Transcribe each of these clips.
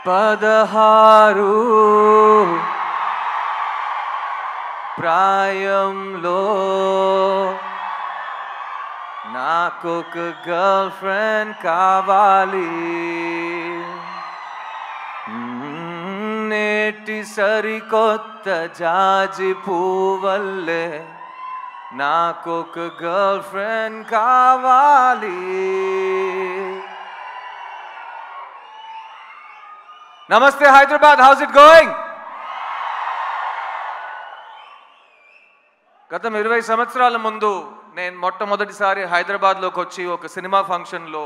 16 ప్రాయంలో నాకొక girl friend కావాలి. నేటి సరికొత్త జాజి పువ్వల్లే నాకొక గర్ల్ ఫ్రెండ్ కావాలి. నమస్తే హైదరాబాద్, హౌస్ ఇట్ గోయింగ్? గతం 20 సంవత్సరాల ముందు నేను మొట్టమొదటిసారి హైదరాబాద్లోకి వచ్చి ఒక సినిమా ఫంక్షన్లో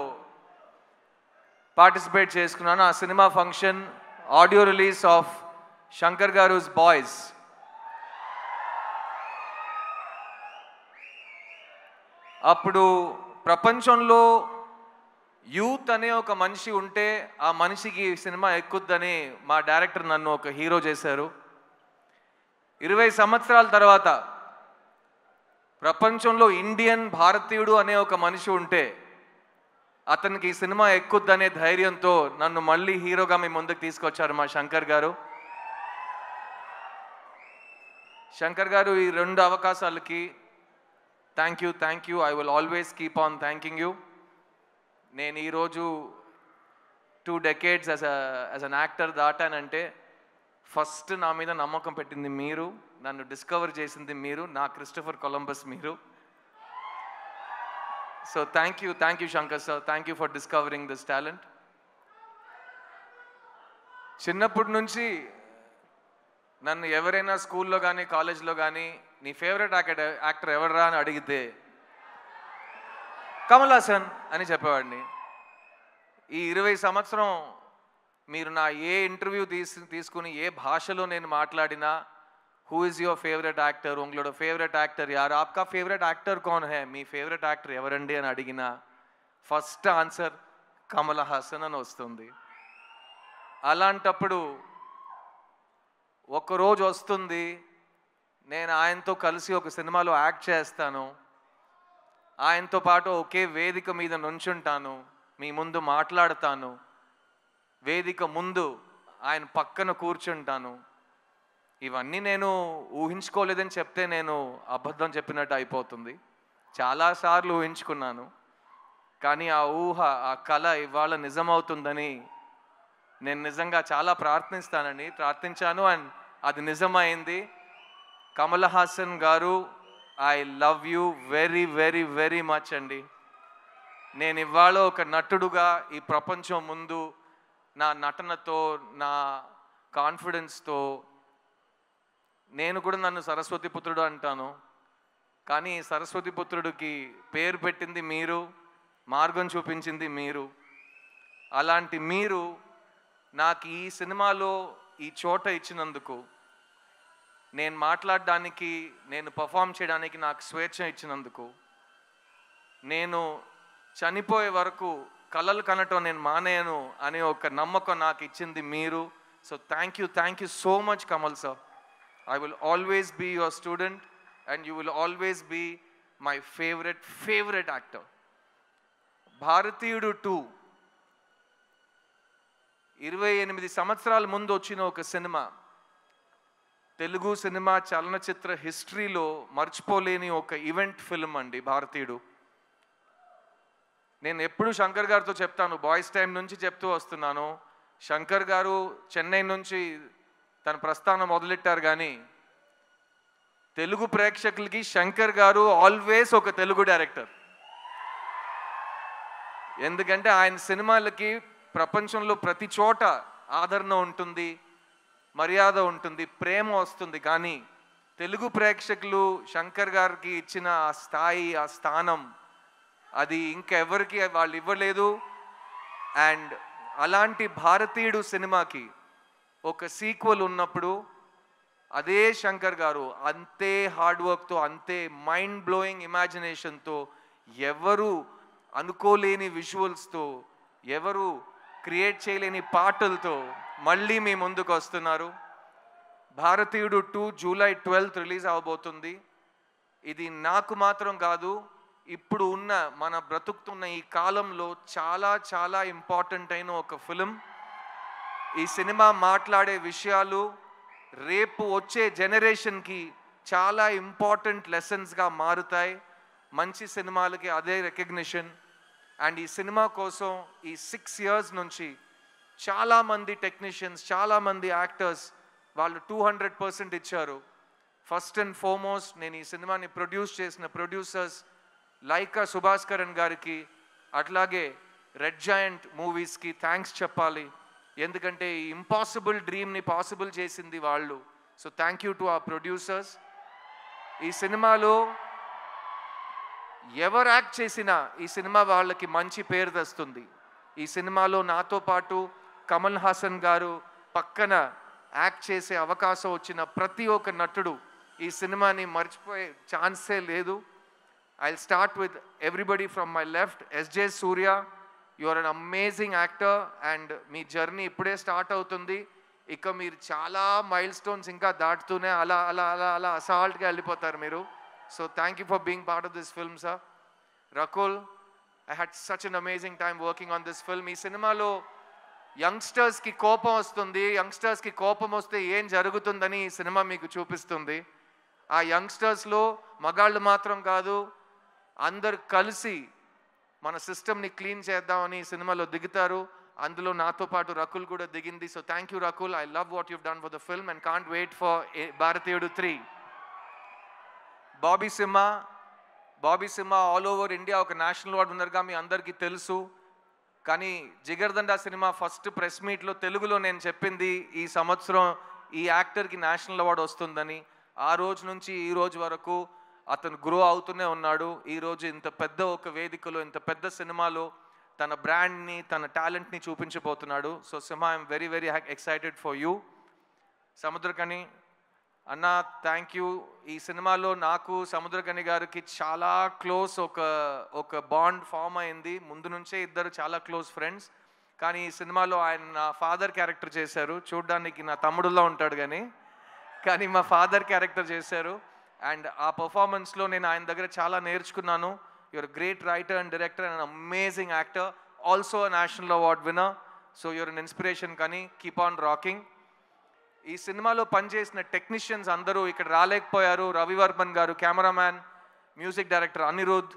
పార్టిసిపేట్ చేసుకున్నాను. ఆ cinema function audio release of Shankar గారు's బాయ్స్. అప్పుడు ప్రపంచంలో యూత్ అనే ఒక మనిషి ఉంటే ఆ మనిషికి సినిమా ఎక్కుద్దని మా డైరెక్టర్ నన్ను ఒక హీరో చేశారు. 20 సంవత్సరాల తర్వాత ప్రపంచంలో ఇండియన్ భారతీయుడు అనే ఒక మనిషి ఉంటే అతనికి ఈ సినిమా ఎక్కుద్దనే ధైర్యంతో నన్ను మళ్ళీ హీరోగా మీ ముందుకు తీసుకొచ్చారు మా శంకర్ గారు. శంకర్ గారు, ఈ 2 అవకాశాలకి thank you. I will always keep on thanking you. నేను ఈరోజు 2 decades యాజ్ అన్ యాక్టర్ దాటానంటే ఫస్ట్ నా మీద నమ్మకం పెట్టింది మీరు, నన్ను డిస్కవర్ చేసింది మీరు, నా క్రిస్టఫర్ కొలంబస్ మీరు. So thank you Shankar sir, thank you for discovering this talent. చిన్నప్పటి నుంచి నన్ను ఎవరైనా స్కూల్లో కానీ కాలేజ్లో కానీ నీ ఫేవరెట్ యాక్టర్ ఎవడరా అని అడిగితే కమల్ హాసన్ అని చెప్పేవాడిని. ఈ 20 సంవత్సరం మీరు నా ఏ ఇంటర్వ్యూ తీసుకుని ఏ భాషలో నేను మాట్లాడినా who is your favourite actor, ఉంగళోడ ఫేవరెట్ యాక్టర్ యార్, ఆప్కా ఫేవరెట్ యాక్టర్ కౌన్ హై, మీ ఫేవరెట్ యాక్టర్ ఎవరండి అని అడిగినా ఫస్ట్ ఆన్సర్ కమల్ హాసన్ అని వస్తుంది. అలాంటప్పుడు ఒకరోజు వస్తుంది నేను ఆయనతో కలిసి ఒక సినిమాలో యాక్ట్ చేస్తాను, ఆయనతో పాటు ఒకే వేదిక మీద నుంచుంటాను, మీ ముందు మాట్లాడతాను, వేదిక ముందు ఆయన పక్కన కూర్చుంటాను. ఇవన్నీ నేను ఊహించుకోలేదని చెప్తే నేను అబద్ధం చెప్పినట్టు అయిపోతుంది. చాలాసార్లు ఊహించుకున్నాను, కానీ ఆ ఊహ, ఆ కళ ఇవాళ నిజమవుతుందని నేను నిజంగా చాలా ప్రార్థించాను. అండ్ అది నిజమైంది. కమల్ హాసన్ గారు, I love you very very very much అండి. నేను ఇవాళ ఒక నటుడుగా ఈ ప్రపంచం ముందు నా నటనతో, నా కాన్ఫిడెన్స్తో, నేను కూడా నన్ను సరస్వతి పుత్రుడు అంటాను, కానీ సరస్వతి పుత్రుడికి పేరు పెట్టింది మీరు, మార్గం చూపించింది మీరు. అలాంటి మీరు నాకు ఈ సినిమాలో ఈ చోట ఇచ్చినందుకు, నేను మాట్లాడడానికి, నేను పర్ఫామ్ చేయడానికి నాకు స్వేచ్ఛ ఇచ్చినందుకు, నేను చనిపోయే వరకు కలలు కనటం నేను మానేయను అనే ఒక నమ్మకం నాకు ఇచ్చింది మీరు. So thank you so much Kamal sir. I will always be your student and you will always be my favourite actor. Bharateeyudu 2 28 సంవత్సరాల ముందు వచ్చిన ఒక సినిమా, తెలుగు సినిమా చలనచిత్ర హిస్టరీలో మర్చిపోలేని ఒక ఈవెంట్ ఫిల్మ్ అండి భారతీయుడు. నేను ఎప్పుడు శంకర్ గారితో చెప్తాను, బాయ్స్ టైం నుంచి చెప్తూ వస్తున్నాను, శంకర్ గారు చెన్నై నుంచి తన ప్రస్థానం మొదలెట్టారు, కానీ తెలుగు ప్రేక్షకులకి శంకర్ గారు ఆల్వేస్ ఒక తెలుగు డైరెక్టర్. ఎందుకంటే ఆయన సినిమాలకి ప్రపంచంలో ప్రతి చోట ఆదరణ ఉంటుంది, మర్యాద ఉంటుంది, ప్రేమ వస్తుంది, కానీ తెలుగు ప్రేక్షకులు శంకర్ గారికి ఇచ్చిన ఆ స్థాయి, ఆ స్థానం అది ఇంకెవరికి వాళ్ళు ఇవ్వలేదు. అండ్ అలాంటి భారతీయుడు సినిమాకి ఒక సీక్వెల్ ఉన్నప్పుడు అదే శంకర్ గారు అంతే హార్డ్ వర్క్తో, అంతే మైండ్ బ్లోయింగ్ ఇమాజినేషన్తో, ఎవరు అనుకోలేని విజువల్స్తో, ఎవరు క్రియేట్ చేయలేని పాటలతో మళ్ళీ మీ ముందుకు వస్తున్నారు. భారతీయుడు 2 జూలై 12 రిలీజ్ అవబోతుంది. ఇది నాకు మాత్రం కాదు, ఇప్పుడు ఉన్న మన బ్రతుకుతున్న ఈ కాలంలో చాలా చాలా ఇంపార్టెంట్ అయిన ఒక ఫిలిం. ఈ సినిమా మాట్లాడే విషయాలు రేపు వచ్చే జనరేషన్కి చాలా ఇంపార్టెంట్ లెసన్స్గా మారుతాయి. మంచి సినిమాలకి అదే రికగ్నిషన్. అండ్ ఈ సినిమా కోసం ఈ 6 years నుంచి చాలామంది టెక్నీషియన్స్, చాలామంది యాక్టర్స్ వాళ్ళు 200% ఇచ్చారు. ఫస్ట్ అండ్ ఫార్మోస్ట్ నేను ఈ సినిమాని ప్రొడ్యూస్ చేసిన ప్రొడ్యూసర్స్ లైకా సుభాస్కరన్ గారికి, అట్లాగే రెడ్ జాయింట్ మూవీస్కి థ్యాంక్స్ చెప్పాలి. ఎందుకంటే ఈ ఇంపాసిబుల్ డ్రీమ్ని పాసిబుల్ చేసింది వాళ్ళు. So thank you to our producers. ఈ సినిమాలో ఎవరు యాక్ట్ చేసినా ఈ సినిమా వాళ్ళకి మంచి పేరు తెస్తుంది. ఈ సినిమాలో నాతో పాటు కమల్ హాసన్ గారు పక్కన యాక్ట్ చేసే అవకాశం వచ్చిన ప్రతి ఒక్క నటుడు ఈ సినిమాని మర్చిపోయే ఛాన్సే లేదు. I'll start with everybody from my left. S.J. Surya, you are an amazing actor and me journey ఇప్పుడే స్టార్ట్ అవుతుంది. ఇక మీరు చాలా మైల్ స్టోన్స్ ఇంకా దాటుతూనే అలా అలా అలా అలా అసాల్ట్గా వెళ్ళిపోతారు మీరు. So thank you for being part of this film sir. Rakul, I had such an amazing time working on this film. ఈ సినిమాలో యంగ్స్టర్స్కి కోపం వస్తుంది, యంగ్స్టర్స్కి కోపం వస్తే ఏం జరుగుతుందని ఈ సినిమా మీకు చూపిస్తుంది. ఆ యంగ్స్టర్స్లో మగాళ్ళు మాత్రం కాదు, అందరు కలిసి మన సిస్టమ్ని క్లీన్ చేద్దామని ఈ సినిమాలో దిగుతారు. అందులో నాతో పాటు రకుల్ కూడా దిగింది. So thank you Rakul. I love what you've done for the film and can't wait for Bharateeyudu 3. Bobby Simha all over India ఒక నేషనల్ అవార్డు ఉన్నారుగా మీ అందరికీ తెలుసు. కానీ జిగర్దండా సినిమా ఫస్ట్ ప్రెస్ మీట్లో తెలుగులో నేను చెప్పింది ఈ సంవత్సరం ఈ యాక్టర్కి నేషనల్ అవార్డు వస్తుందని. ఆ రోజు నుంచి ఈ రోజు వరకు అతను గ్రో అవుతూనే ఉన్నాడు. ఈరోజు ఇంత పెద్ద ఒక వేదికలో, ఇంత పెద్ద సినిమాలో తన బ్రాండ్ని, తన టాలెంట్ని చూపించబోతున్నాడు. So Simha, I'm very very excited for you. Samuthirakani అన్న, థ్యాంక్ యూ. ఈ సినిమాలో నాకు సముద్రకని గారికి చాలా క్లోజ్ ఒక బాండ్ ఫామ్ అయింది. ముందు నుంచే ఇద్దరు చాలా క్లోజ్ ఫ్రెండ్స్. కానీ ఈ సినిమాలో ఆయన నా ఫాదర్ క్యారెక్టర్ చేశారు. చూడ్డానికి నా తమ్ముడులా ఉంటాడు కానీ మా ఫాదర్ క్యారెక్టర్ చేశారు. అండ్ ఆ పర్ఫార్మెన్స్లో నేను ఆయన దగ్గర చాలా నేర్చుకున్నాను. You're great writer and director and amazing actor, also national award winner. So you're an inspiration. కానీ కీప్ ఆన్ రాకింగ్. ఈ సినిమాలో పనిచేసిన టెక్నీషియన్స్ అందరూ ఇక్కడ రాలేకపోయారు. రవివర్మన్ గారు cameraman, music director Anirudh,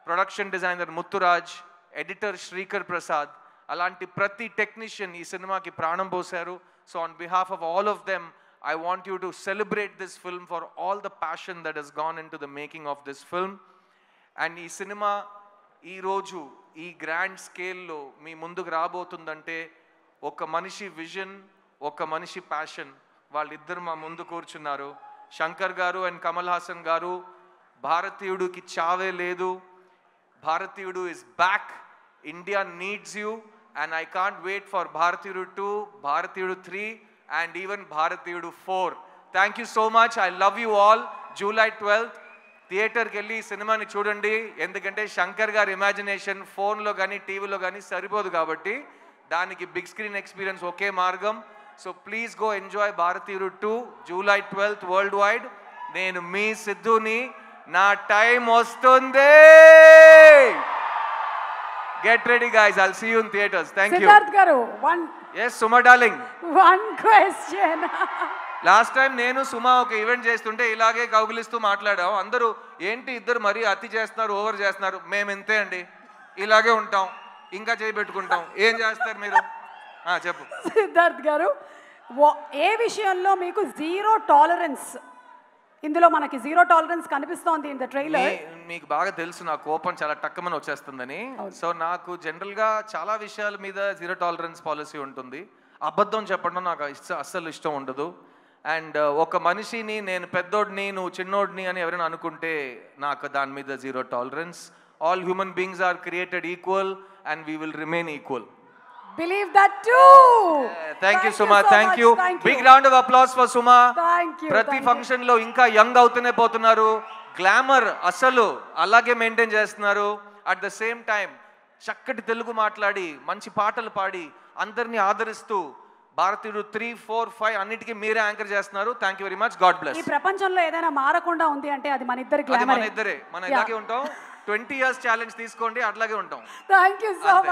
production designer Muthuraj, editor Sreekar Prasad, అలాంటి ప్రతి టెక్నీషియన్ ఈ సినిమాకి ప్రాణం పోశారు. So on behalf of all of them I want you to celebrate this film for all the passion that has gone into the making of this film. And ee cinema ee roju ee grand scale lo mee munduku raabotundante oka manishi vision, oka manishi passion valliddaru ma mundu koorchunnaru. Shankar garu and Kamal Hassan garu, Bharatiyudu ki chave ledu, Bharatiyudu is back, India needs you, and I can't wait for Bharatiyudu 2, Bharatiyudu 3 and even Bharatiyudu 4. Thank you so much. I love you all. July 12th థియేటర్కి వెళ్ళి ఈ సినిమాని చూడండి. ఎందుకంటే శంకర్ గారి imagination ఫోన్లో కానీ టీవీలో కానీ సరిపోదు కాబట్టి దానికి బిగ్ స్క్రీన్ ఎక్స్పీరియన్స్ ఒకే మార్గం. సో ప్లీజ్ గో ఎంజాయ్ భారతీయుడు 2 July 12th వరల్డ్ వైడ్. నేను మీ సిద్ధుని, నా టైం వస్తుంది. Get ready guys, I'll see you in theaters. Thank you. Siddharth garu, Yes, Suma darling. One question. Last time నేను సుమా ఒక event చేస్తుంటే ఇలాగే కౌగిలిస్తూ మాట్లాడాం. అందరూ ఏంటి ఇద్దరు మరీ అతి చేస్తున్నారు, ఓవర్ చేస్తున్నారు. మేము ఇంతే అండి, ఇలాగే ఉంటాం, ఇంకా చేయబెట్టుకుంటాం. ఏం చేస్తారు మీరు? చెప్పు సిద్ధార్థ్ గారు, ఏ విషయంలో మీకు జీరో టాలరెన్స్? ఇందులో మనకి జీరో టాలరెన్స్ కనిపిస్తోంది ఇన్ ద ట్రైలర్. మీకు బాగా తెలుసు నా కోపం చాలా టక్కమని వచ్చేస్తుందని. సో నాకు జనరల్గా చాలా విషయాల మీద జీరో టాలరెన్స్ పాలసీ ఉంటుంది. అబద్ధం చెప్పడం నాకు అస్సలు ఇష్టం ఉండదు. అండ్ ఒక మనిషిని నేను పెద్దోడిని నువ్వు చిన్నోడిని అని ఎవరైనా అనుకుంటే నాకు దాని మీద zero tolerance. All human beings are created equal and we will remain equal. Believe that too. Thank you Suma, thank you. Big round of applause for Suma. Thank you. ప్రతి ఫంక్షన్ లో ఇంకా యంగ్ అవుతూనే పోతున్నారు. Glamour అసలు అలాగే maintain చేస్తున్నారు. At the same time చక్కటి తెలుగు మాట్లాడి మంచి పాటలు పాడి అందరినీ ఆదరిస్తూ భారతీయుడు 3, 4, 5 అన్నిటికీ మీరే యాంకర్ చేస్తున్నారు. Thank you very much. God bless. ఈ ప్రపంచంలో ఏదైనా మారకుండా ఉంది అంటే అది మన ఇద్దరి గ్లామర్. మన ఇద్దరే, మనం ఇలాగే ఉంటాం. 20 years ఛాలెంజ్ తీసుకోండి, అట్లాగే ఉంటాం. Thank you so much.